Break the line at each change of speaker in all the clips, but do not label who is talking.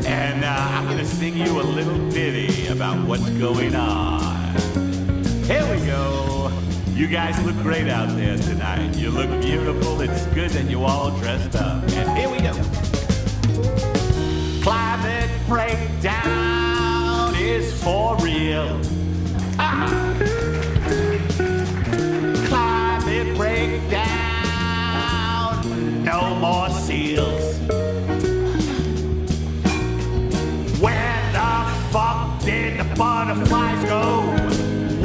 And I'm gonna sing you a little ditty about what's going on. Here we go. You guys look great out there tonight. You look beautiful. It's good that you all dressed up. And here we go. Climate breakdown is for real. Climate breakdown, no more seals. Where the fuck did the butterflies go?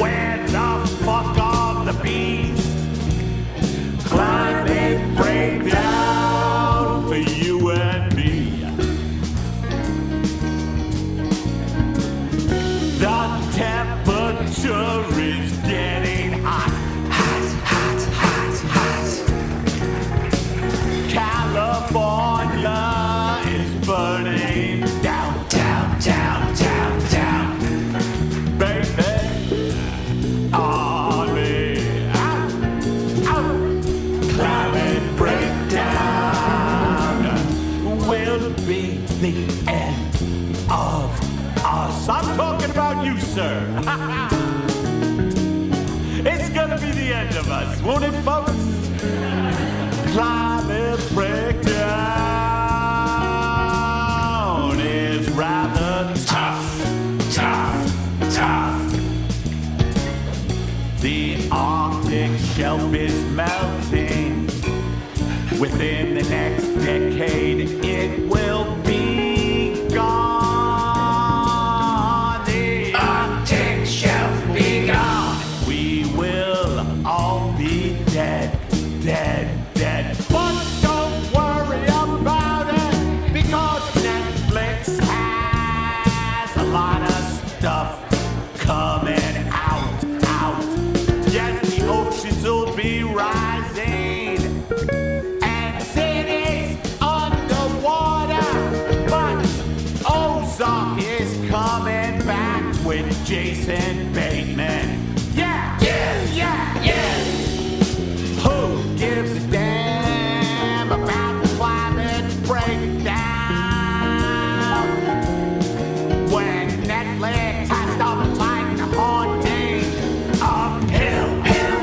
Where the fuck are the bees? Climate breakdown for you and me. The temperature is getting hot. Hot, hot, hot, hot. California is burning down, down, down, down, down. Baby, on me. Climate breakdown will be the end of us. I'm talking about you, sir. It's gonna be the end of us, won't it, folks? Climate breakdown is rather tough, tough, tough. The Arctic shelf is melting. Within the next decade, it will be gone. The Arctic shelf be gone. We will all be dead, dead, dead. But don't worry about it, because Netflix has a lot of stuff coming out, out. Yes, the oceans will be rising and cities underwater, but Ozark is coming back with Jason Bateman. Yeah, yeah, yeah, yeah. Who gives a damn about climate breakdown when Netflix has stopped fighting the haunting of Hill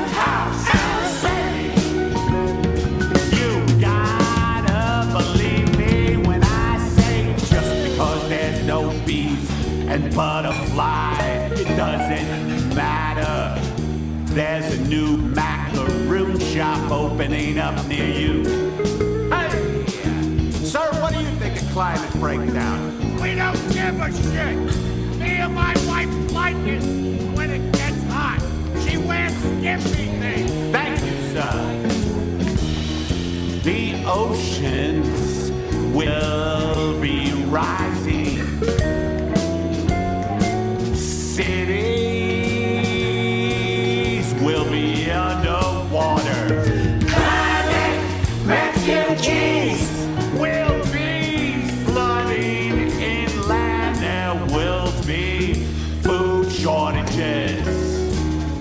House? You gotta believe me when I say just because there's no bees and butterflies, it doesn't matter. There's a new macaroon shop opening up near you. Hey, sir, what do you think of climate breakdown?
We don't give a shit. Me and my wife like it when it gets hot. She wears skimpy things.
Thank you, sir. The oceans will be rising. Cities will be underwater. Climate refugees will be flooding inland. There will be food shortages.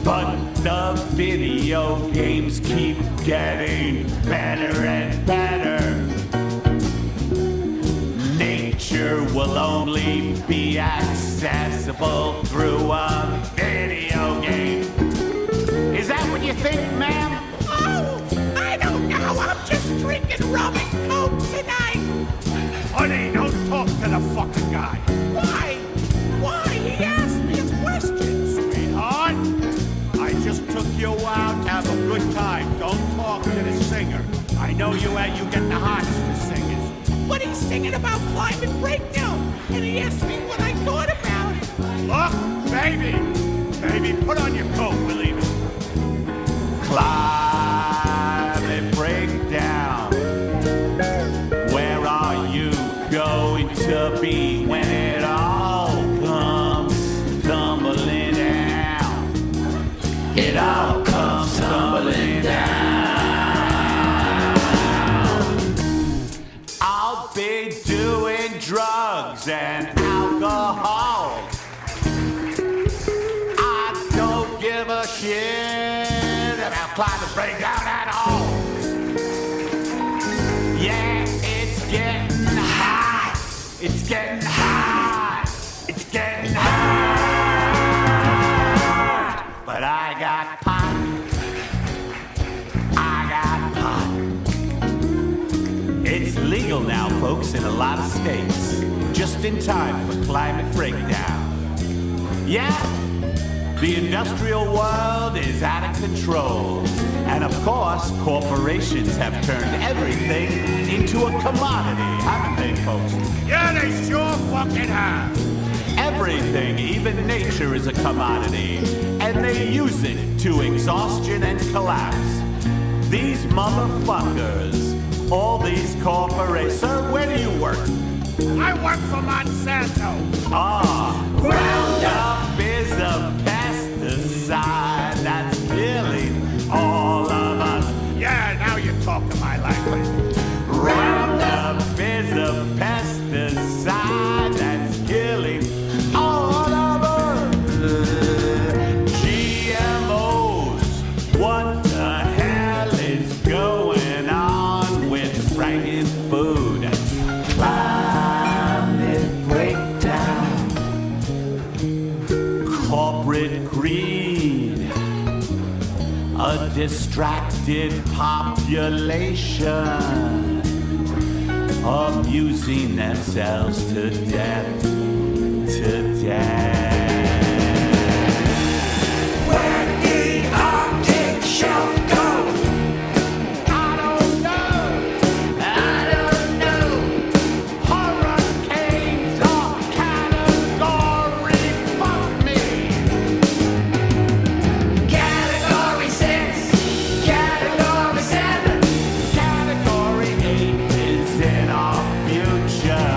But the video games keep getting better and better. Nature will only be accessible through a video game. Is that what you think, ma'am?
Oh, I don't know. I'm just drinking rum and coke tonight. Honey, don't talk to the fucking guy. Why? Why? He asked me a question, sweetheart. I just took you out to have a good time. Don't talk to the singer. I know you get the hots for singers. But he's singing about climate breakdown, and he asked me what I thought about it. Look, baby, put on your coat, we're leaving.
Climate breakdown. Where are you going to be when it all comes tumbling down? It all comes tumbling down. I'll be doing drugs and alcohol. I don't give a shit about climate breakdown at all. Yeah, it's getting hot. It's getting hot. It's getting hot. But I got pot. I got pot. It's legal now, folks, in a lot of states. Just in time for climate breakdown. Yeah, the industrial world is out of control. And of course, corporations have turned everything into a commodity, haven't they, folks?
Yeah, they sure fucking have.
Everything, even nature, is a commodity. And they use it to exhaustion and collapse. These motherfuckers, all these corporations. Sir, where do you work?
I work for Monsanto.
Roundup is a pesticide that's killing all of us.
Yeah, now you're talking my language.
Roundup is a pesticide that's killing all of us. GMOs, what the hell is going on with friggin' food? Climate breakdown. Corporate greed. A distracted population. Amusing themselves to death. To death. Where did our cake shelf go? I don't know. I don't know. Hurricanes are category. Fuck me. Category 6. Category 7. Category 8 is in our future.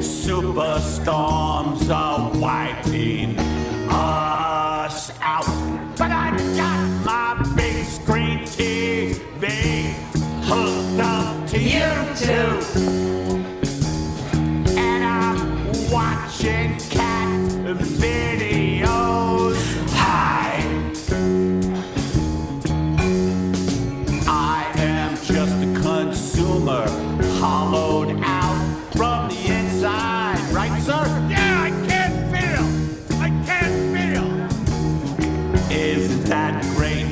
Superstorms are wiping us out. But I got my big screen TV hooked up to YouTube. And I'm watching cat videos. Hi. I am just a consumer, hollowed out from the inside. Right, sir?
Yeah, I can't feel. I can't feel.
Isn't that great?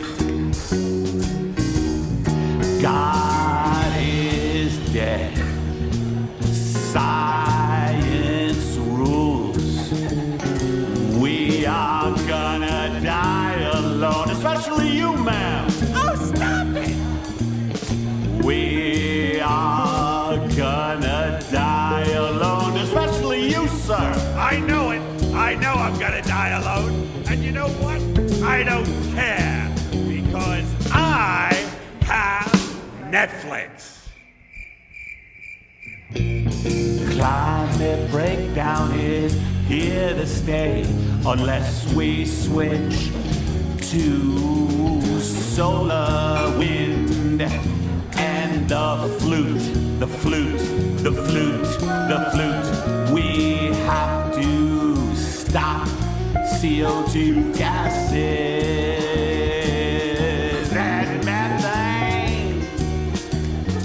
God is dead. Science rules. We are gonna die alone, especially you, ma'am.
Oh, stop it.
We are gonna die alone, especially you, sir.
I know it. I know I'm gonna die alone. And you know what? I don't care. Because I have Netflix.
Climate breakdown is here to stay unless we switch to solar, wind, and the flute. The flute, the flute, the flute. We have to stop CO2 gases and methane.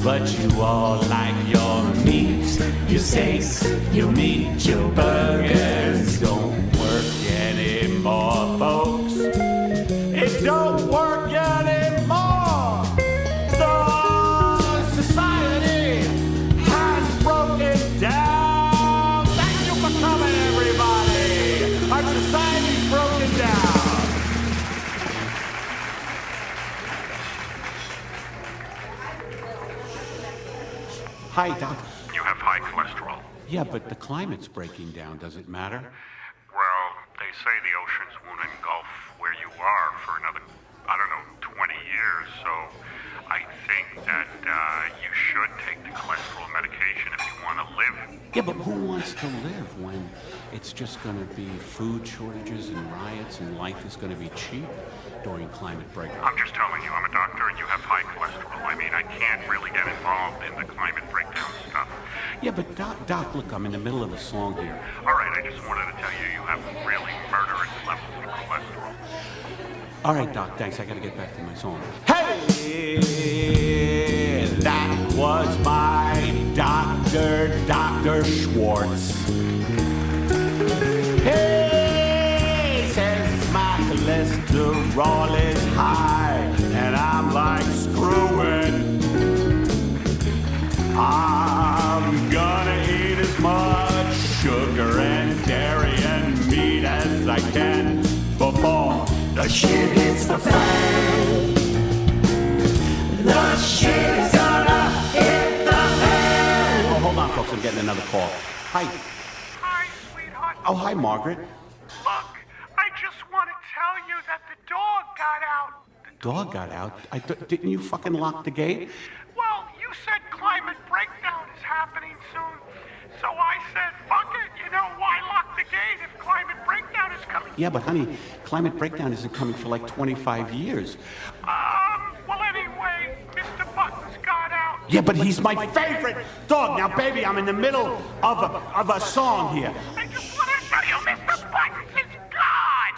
But you all like your meat, your steaks, your meat, your burgers. Don't work anymore, folks. It don't work anymore. The society has broken down. Thank you for coming, everybody. Our society's broken down. Hi, Doc.
You have high cholesterol.
Yeah, but the climate's breaking down. Does it matter?
Well, they say the oceans won't engulf where you are for another, 20 years. So I think that you should take the cholesterol medication if you want to live.
Yeah, but who wants to live when it's just going to be food shortages and riots and life is going to be cheap during climate breakdown?
I'm just telling you, I'm a doctor and you have high cholesterol. I mean, I can't really get involved in the climate breakdown stuff.
Yeah, but Doc, look, I'm in the middle of a song here.
All right, I just wanted to tell you, you have really murderous levels of cholesterol.
All right, Doc, thanks. I got to get back to my song. Hey, that was my doctor, Doc Dr. Schwartz. Hey, says my cholesterol is high, and I'm like, screw it. I'm gonna eat as much sugar and dairy and meat as I can before the shit hits the fan. The shit's gonna hit the fan. Oh, hold on, folks. I'm getting another call. Hi.
Hi, sweetheart.
Oh, hi, Margaret.
Look, I just want to tell you that the dog got out.
Dog got out? Didn't you fucking lock the gate?
Well, you said climate breakdown is happening soon. So I said, fuck it, why lock the gate if climate breakdown is coming?
Yeah, but honey, climate breakdown isn't coming for like 25 years.
Well anyway, Mr. Buttons got out.
Yeah, but he's my favorite dog. Now, baby, I'm in the middle of a song here.
I just want to tell you, Mr. Buttons is gone.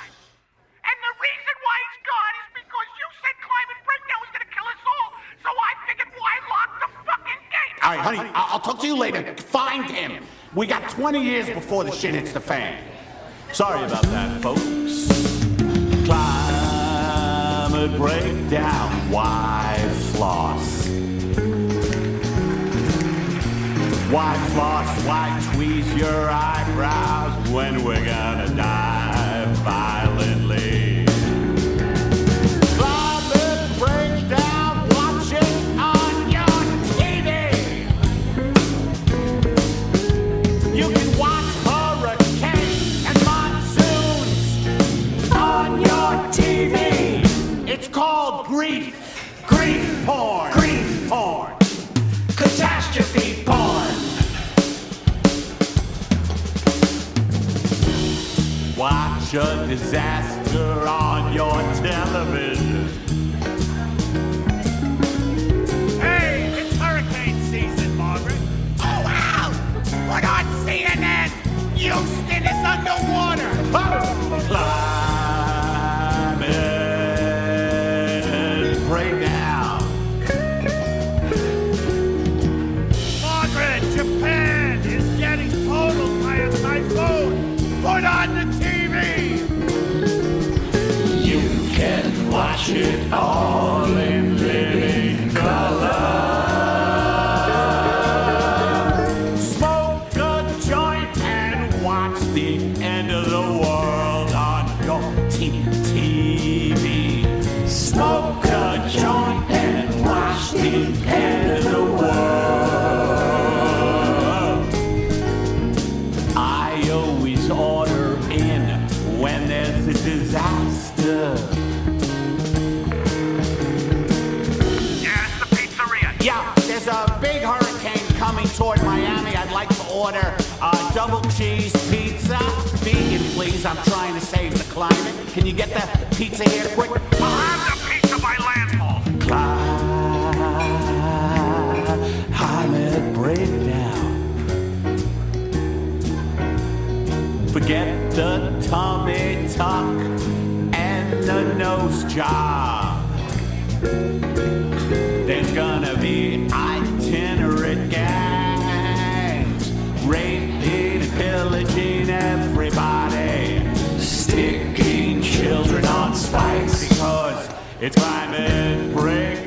And the reason why he's gone is because you said climate breakdown was going to kill us all. So I figured, why lock the fucking gate?
All right, honey, I'll talk to you later. Find him. We got 20 years before the shit hits the fan. Sorry about that, folks. Climate breakdown. Why floss? Why floss? Why tweeze your eyebrows when we're gonna die violently? Climate breakdown. Watch it on your TV. You can watch hurricanes and monsoons on your TV. It's called grief. Grief porn. Grief porn. Catastrophe porn. Watch a disaster on your television.
Hey, it's hurricane season, Margaret. Oh, wow! Put on CNN! Houston is underwater!
Climate breakdown.
Margaret, Japan is getting totaled by a typhoon! Put on the TV!
You can watch it all in living color. Smoke a joint and watch the end of the world on your TV. Smoke a joint and watch the end of the world. I always order in when there's a disaster.
Yes, the pizzeria.
Yeah, there's a big hurricane coming toward Miami. I'd like to order a double cheese pizza. Vegan, please. I'm trying to save the climate. Can you get the pizza here quick?
I'll have the pizza by landfall.
Climate breakdown. Forget the tummy tuck and the nose job. There's gonna be itinerant gangs raping and pillaging everybody, sticking children on spikes because it's climate breakdown.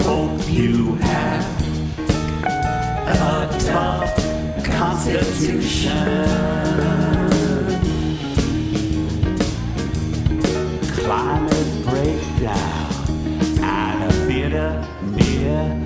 Hope you have a tough constitution. Climate breakdown at a theater near